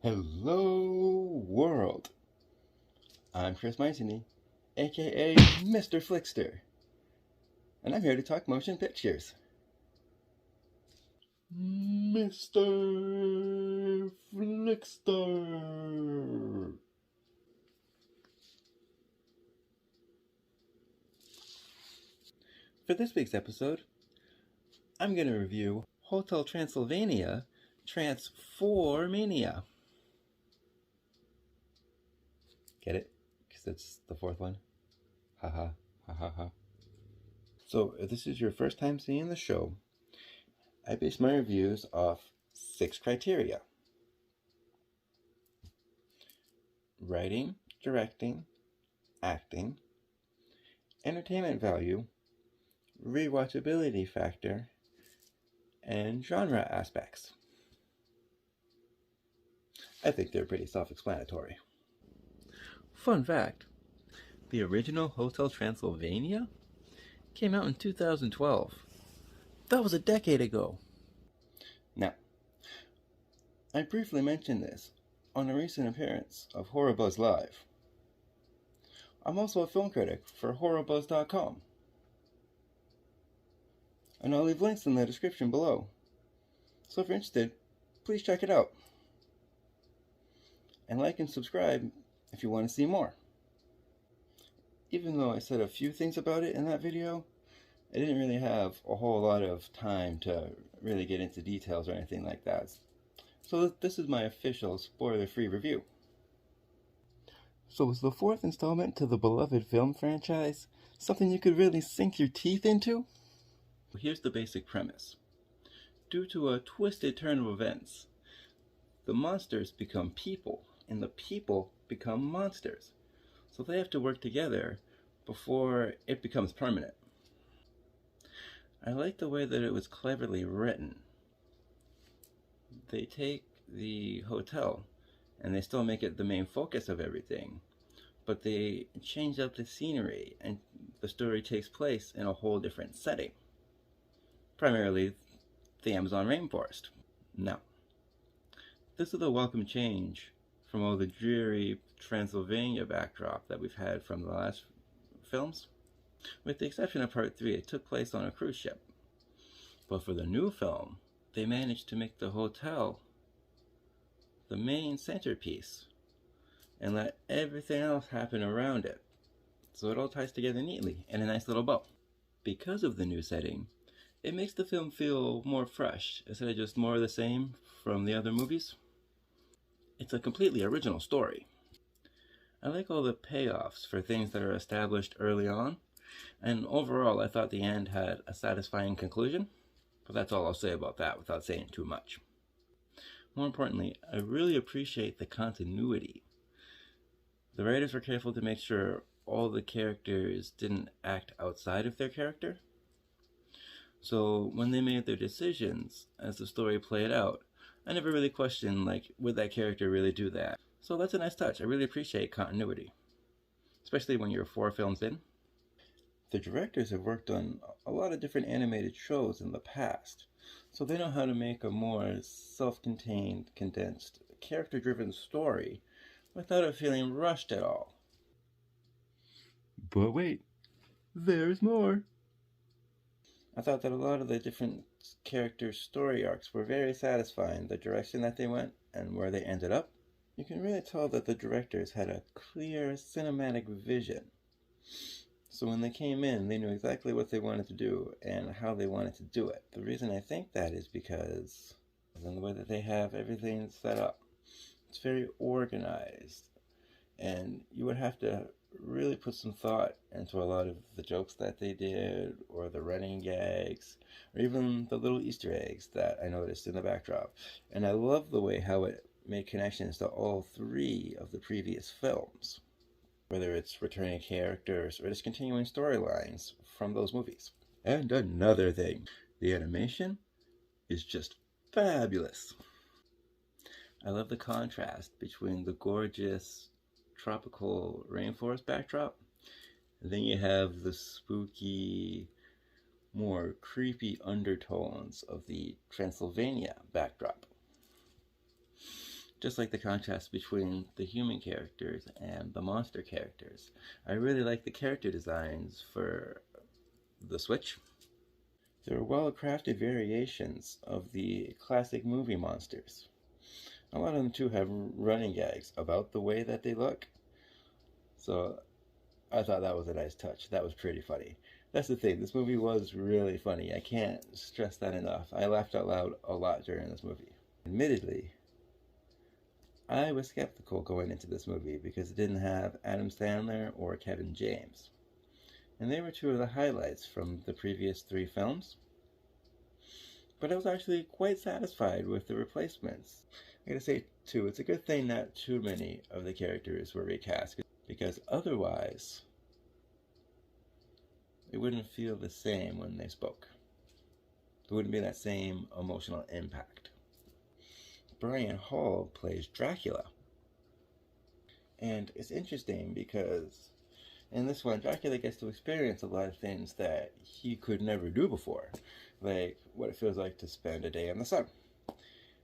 Hello world, I'm Chris Myceny, aka Mr. FLIXTER, and I'm here to talk motion pictures. Mr. FLIXTER! For this week's episode, I'm going to review Hotel Transylvania Transformania. Get it? Because it's the fourth one. Haha, ha ha ha. So, if this is your first time seeing the show, I base my reviews off 6 criteria: writing, directing, acting, entertainment value, rewatchability factor, and genre aspects. I think they're pretty self-explanatory. Fun fact, the original Hotel Transylvania came out in 2012. That was a decade ago. Now, I briefly mentioned this on a recent appearance of Horror Buzz Live. I'm also a film critic for HorrorBuzz.com. And I'll leave links in the description below. So if you're interested, please check it out. And like and subscribe if you want to see more. Even though I said a few things about it in that video, I didn't really have a whole lot of time to really get into details or anything like that. So this is my official spoiler-free review. So is the 4th installment to the beloved film franchise something you could really sink your teeth into? Here's the basic premise. Due to a twisted turn of events, the monsters become people, and the people become monsters. So they have to work together before it becomes permanent. I like the way that it was cleverly written. They take the hotel, and they still make it the main focus of everything, but they change up the scenery, and the story takes place in a whole different setting. Primarily the Amazon rainforest. Now, this is a welcome change from all the dreary Transylvania backdrop that we've had from the last films. With the exception of part 3, it took place on a cruise ship. But for the new film, they managed to make the hotel the main centerpiece and let everything else happen around it. So it all ties together neatly in a nice little bow. Because of the new setting, it makes the film feel more fresh instead of just more of the same from the other movies. It's a completely original story. I like all the payoffs for things that are established early on, and overall I thought the end had a satisfying conclusion, but that's all I'll say about that without saying too much. More importantly, I really appreciate the continuity. The writers were careful to make sure all the characters didn't act outside of their character. So when they made their decisions as the story played out, I never really questioned, like, would that character really do that? So that's a nice touch. I really appreciate continuity, especially when you're 4 films in. The directors have worked on a lot of different animated shows in the past, so they know how to make a more self-contained, condensed, character-driven story without it feeling rushed at all. But wait, there's more! I thought that a lot of the different characters' story arcs were very satisfying. The direction that they went and where they ended up, you can really tell that the directors had a clear cinematic vision. So when they came in, they knew exactly what they wanted to do and how they wanted to do it. The reason I think that is because of the way that they have everything set up. It's very organized, and you would have to really put some thought into a lot of the jokes that they did, or the running gags, or even the little Easter eggs that I noticed in the backdrop. And I love the way how it made connections to all 3 of the previous films, whether it's returning characters or just continuing storylines from those movies. And another thing, the animation is just fabulous. I love the contrast between the gorgeous tropical rainforest backdrop, and then you have the spooky, more creepy undertones of the Transylvania backdrop. Just like the contrast between the human characters and the monster characters. I really like the character designs for the Switch. They're well-crafted variations of the classic movie monsters. A lot of them too have running gags about the way that they look. So I thought that was a nice touch. That was pretty funny. That's the thing, this movie was really funny. I can't stress that enough. I laughed out loud a lot during this movie. Admittedly, I was skeptical going into this movie because it didn't have Adam Sandler or Kevin James. And they were two of the highlights from the previous 3 films. But I was actually quite satisfied with the replacements. I gotta say, too, it's a good thing not too many of the characters were recast, because otherwise it wouldn't feel the same when they spoke. There wouldn't be that same emotional impact. Brian Hall plays Dracula. And it's interesting because in this one, Dracula gets to experience a lot of things that he could never do before. Like what it feels like to spend a day in the sun.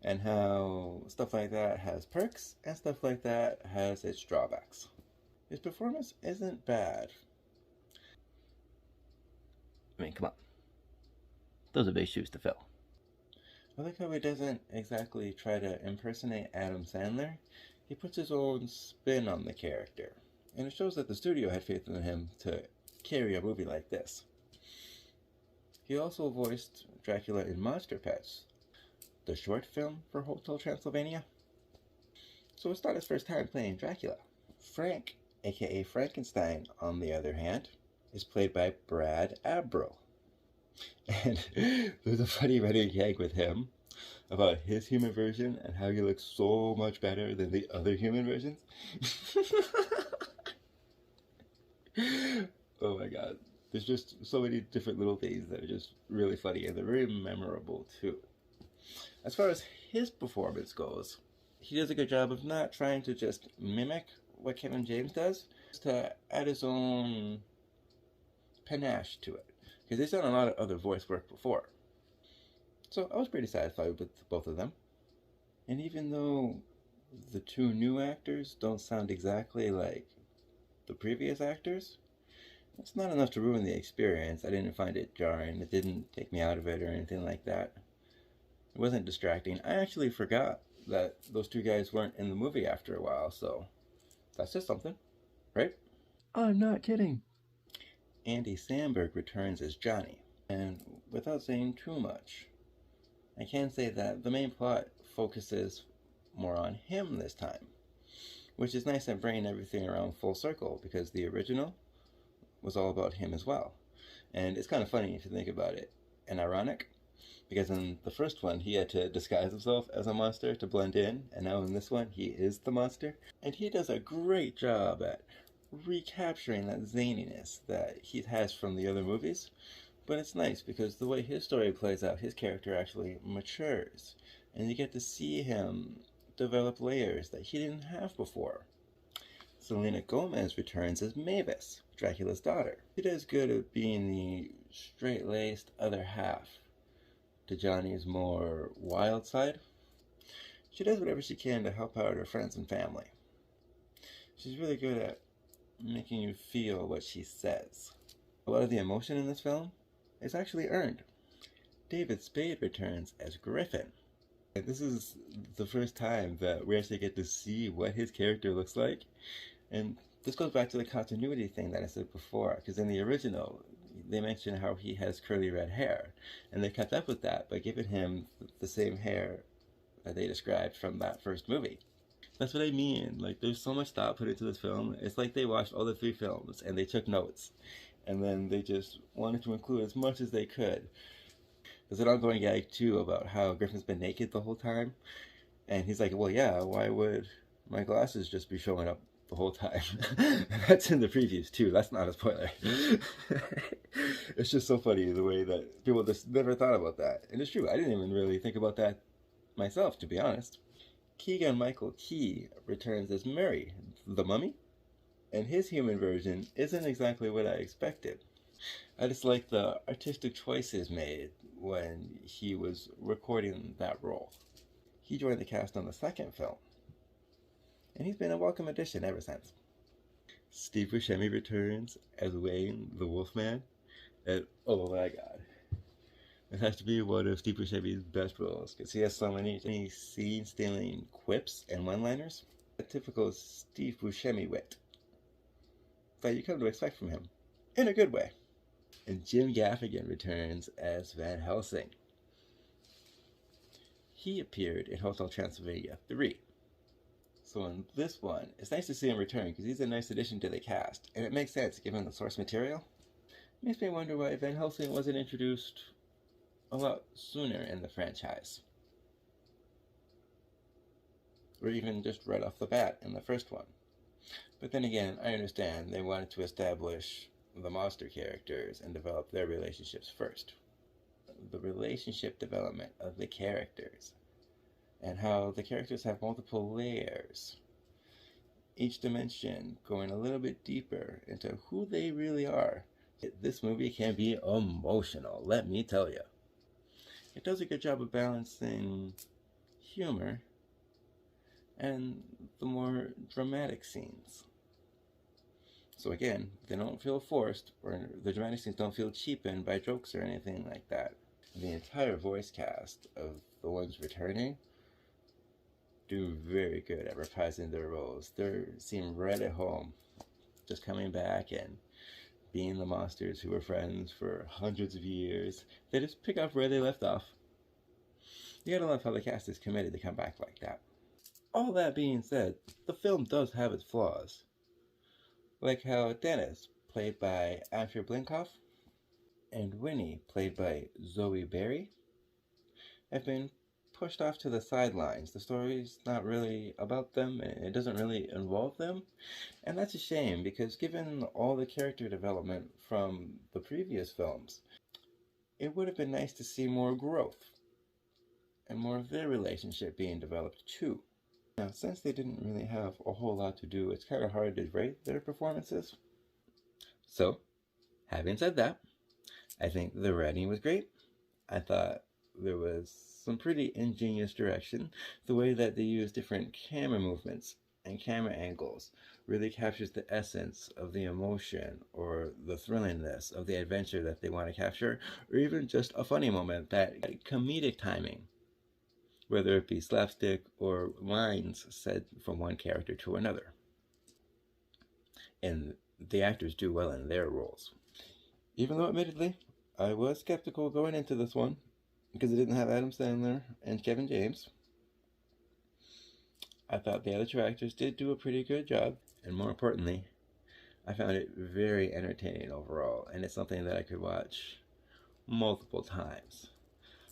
And how stuff like that has perks and stuff like that has its drawbacks. His performance isn't bad. I mean, come on. Those are big shoes to fill. I like how he doesn't exactly try to impersonate Adam Sandler. He puts his own spin on the character. And it shows that the studio had faith in him to carry a movie like this. He also voiced Dracula in Monster Pets, the short film for Hotel Transylvania. So it's not his first time playing Dracula. Frank, aka Frankenstein, on the other hand, is played by Brad Abro. And there's a funny running gag with him about his human version and how he looks so much better than the other human versions. Oh my god. There's just so many different little things that are just really funny, and they're very memorable too. As far as his performance goes, he does a good job of not trying to just mimic what Kevin James does, to add his own panache to it. Because he's done a lot of other voice work before. So I was pretty satisfied with both of them. And even though the 2 new actors don't sound exactly like the previous actors, it's not enough to ruin the experience. I didn't find it jarring. It didn't take me out of it or anything like that. It wasn't distracting. I actually forgot that those 2 guys weren't in the movie after a while, so that's just something, right? I'm not kidding. Andy Sandberg returns as Johnny, and without saying too much, I can say that the main plot focuses more on him this time, which is nice at bringing everything around full circle, because the original was all about him as well. And it's kind of funny to think about it, and ironic, because in the first one he had to disguise himself as a monster to blend in, and now in this one he is the monster. And he does a great job at recapturing that zaniness that he has from the other movies. But it's nice because the way his story plays out, his character actually matures, and you get to see him develop layers that he didn't have before. Selena Gomez returns as Mavis, Dracula's daughter. She does good at being the straight-laced other half to Johnny's more wild side. She does whatever she can to help out her friends and family. She's really good at making you feel what she says. A lot of the emotion in this film is actually earned. David Spade returns as Griffin. And this is the first time that we actually get to see what his character looks like. And this goes back to the continuity thing that I said before, because in the original, they mention how he has curly red hair, and they kept up with that by giving him the same hair that they described from that first movie. That's what I mean. Like, there's so much thought put into this film. It's like they watched all the 3 films and they took notes, and then they just wanted to include as much as they could. There's an ongoing gag too about how Griffin's been naked the whole time, and he's like, well, yeah, why would my glasses just be showing up the whole time? That's in the previews too. That's not a spoiler. It's just so funny the way that people just never thought about that. And it's true, I didn't even really think about that myself, to be honest. Keegan-Michael Key returns as Murray, the mummy, and his human version isn't exactly what I expected. I just like the artistic choices made when he was recording that role. He joined the cast on the second film, and he's been a welcome addition ever since. Steve Buscemi returns as Wayne the Wolfman, and oh my god, it has to be one of Steve Buscemi's best roles because he has so many scene-stealing quips and one-liners. A typical Steve Buscemi wit that you come to expect from him, in a good way. And Jim Gaffigan returns as Van Helsing. He appeared in Hotel Transylvania 3. So in this one, it's nice to see him return because he's a nice addition to the cast, and it makes sense given the source material. It makes me wonder why Van Helsing wasn't introduced a lot sooner in the franchise. Or even just right off the bat in the first one. But then again, I understand they wanted to establish the monster characters and develop their relationships first. The relationship development of the characters and how the characters have multiple layers, each dimension going a little bit deeper into who they really are. This movie can be emotional, let me tell you. It does a good job of balancing humor and the more dramatic scenes. So again, they don't feel forced, or the dramatic scenes don't feel cheapened by jokes or anything like that. The entire voice cast of the ones returning do very good at reprising their roles. They seem right at home, just coming back and being the monsters who were friends for hundreds of years. They just pick up where they left off. You gotta love how the cast is committed to come back like that. All that being said, the film does have its flaws. Like how Dennis, played by Andrew Blinkoff, and Winnie, played by Zoe Berry, have been pushed off to the sidelines. The story's not really about them, and it doesn't really involve them. And that's a shame, because given all the character development from the previous films, it would have been nice to see more growth, and more of their relationship being developed too. Now, since they didn't really have a whole lot to do, it's kind of hard to rate their performances. So, having said that, I think the writing was great. I thought there was some pretty ingenious direction. The way that they use different camera movements and camera angles really captures the essence of the emotion or the thrillingness of the adventure that they want to capture, or even just a funny moment, that comedic timing, whether it be slapstick or lines said from one character to another. And the actors do well in their roles. Even though, admittedly, I was skeptical going into this one because it didn't have Adam Sandler and Kevin James. I thought the other two actors did do a pretty good job, and more importantly, I found it very entertaining overall, and it's something that I could watch multiple times.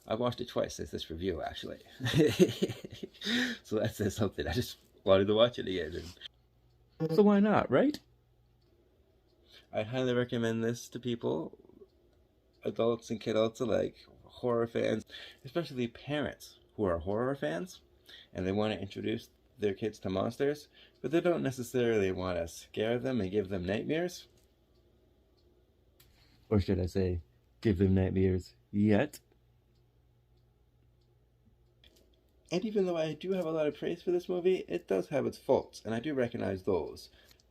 I've watched it twice since this review, actually. So that says something. I just wanted to watch it again. So why not, right? I highly recommend this to people, adults and kidults alike, horror fans, especially parents who are horror fans, and they want to introduce their kids to monsters, but they don't necessarily want to scare them and give them nightmares. Or should I say, give them nightmares yet? And even though I do have a lot of praise for this movie, it does have its faults, and I do recognize those.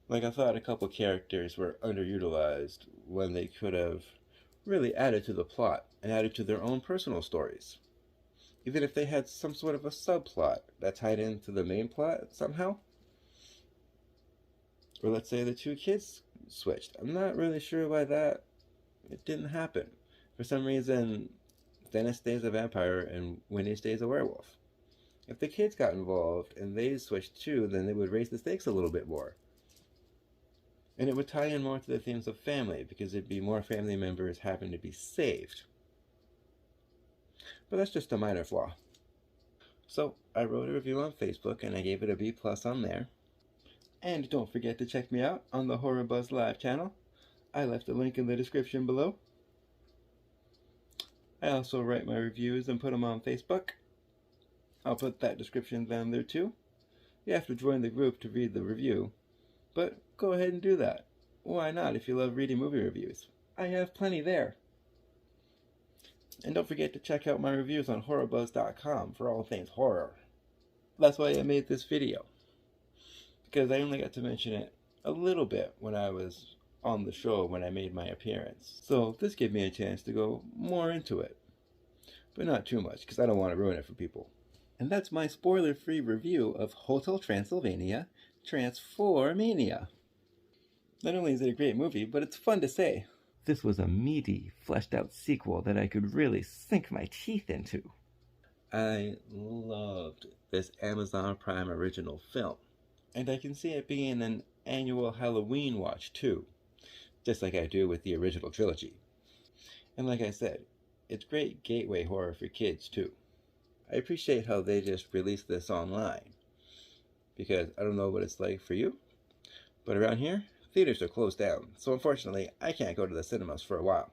Like, I thought a couple characters were underutilized when they could have really added to the plot and added to their own personal stories. Even if they had some sort of a subplot that tied into the main plot somehow. Or let's say the two kids switched. I'm not really sure why it didn't happen. For some reason, Dennis stays a vampire and Winnie stays a werewolf. If the kids got involved and they switched too, then they would raise the stakes a little bit more. And it would tie in more to the themes of family, because it'd be more family members having to be saved. But that's just a minor flaw. So, I wrote a review on Facebook and I gave it a B+ on there. And don't forget to check me out on the Horror Buzz Live channel. I left a link in the description below. I also write my reviews and put them on Facebook. I'll put that description down there too. You have to join the group to read the review, but go ahead and do that. Why not if you love reading movie reviews? I have plenty there. And don't forget to check out my reviews on horrorbuzz.com for all things horror. That's why I made this video. because I only got to mention it a little bit when I was on the show when I made my appearance. So this gave me a chance to go more into it, but not too much because I don't want to ruin it for people. And that's my spoiler-free review of Hotel Transylvania, Transformania. Not only is it a great movie, but it's fun to say. This was a meaty, fleshed-out sequel that I could really sink my teeth into. I loved this Amazon Prime original film, and I can see it being an annual Halloween watch too, just like I do with the original trilogy. And like I said, it's great gateway horror for kids too. I appreciate how they just released this online, because I don't know what it's like for you, but around here, theaters are closed down, so unfortunately, I can't go to the cinemas for a while.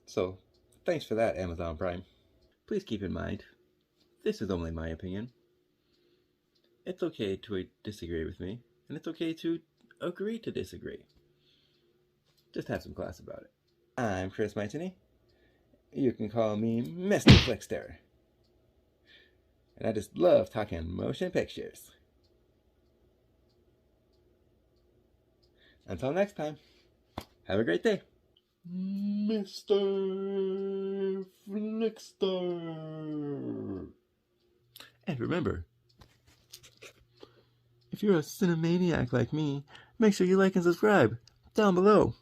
So, thanks for that, Amazon Prime. Please keep in mind, this is only my opinion. It's okay to disagree with me, and it's okay to agree to disagree. Just have some class about it. I'm Chris Maitini. You can call me Mr. FLIXTER. And I just love talking motion pictures. Until next time, have a great day. Mr. FLIXTER. And remember, if you're a cinemaniac like me, make sure you like and subscribe down below.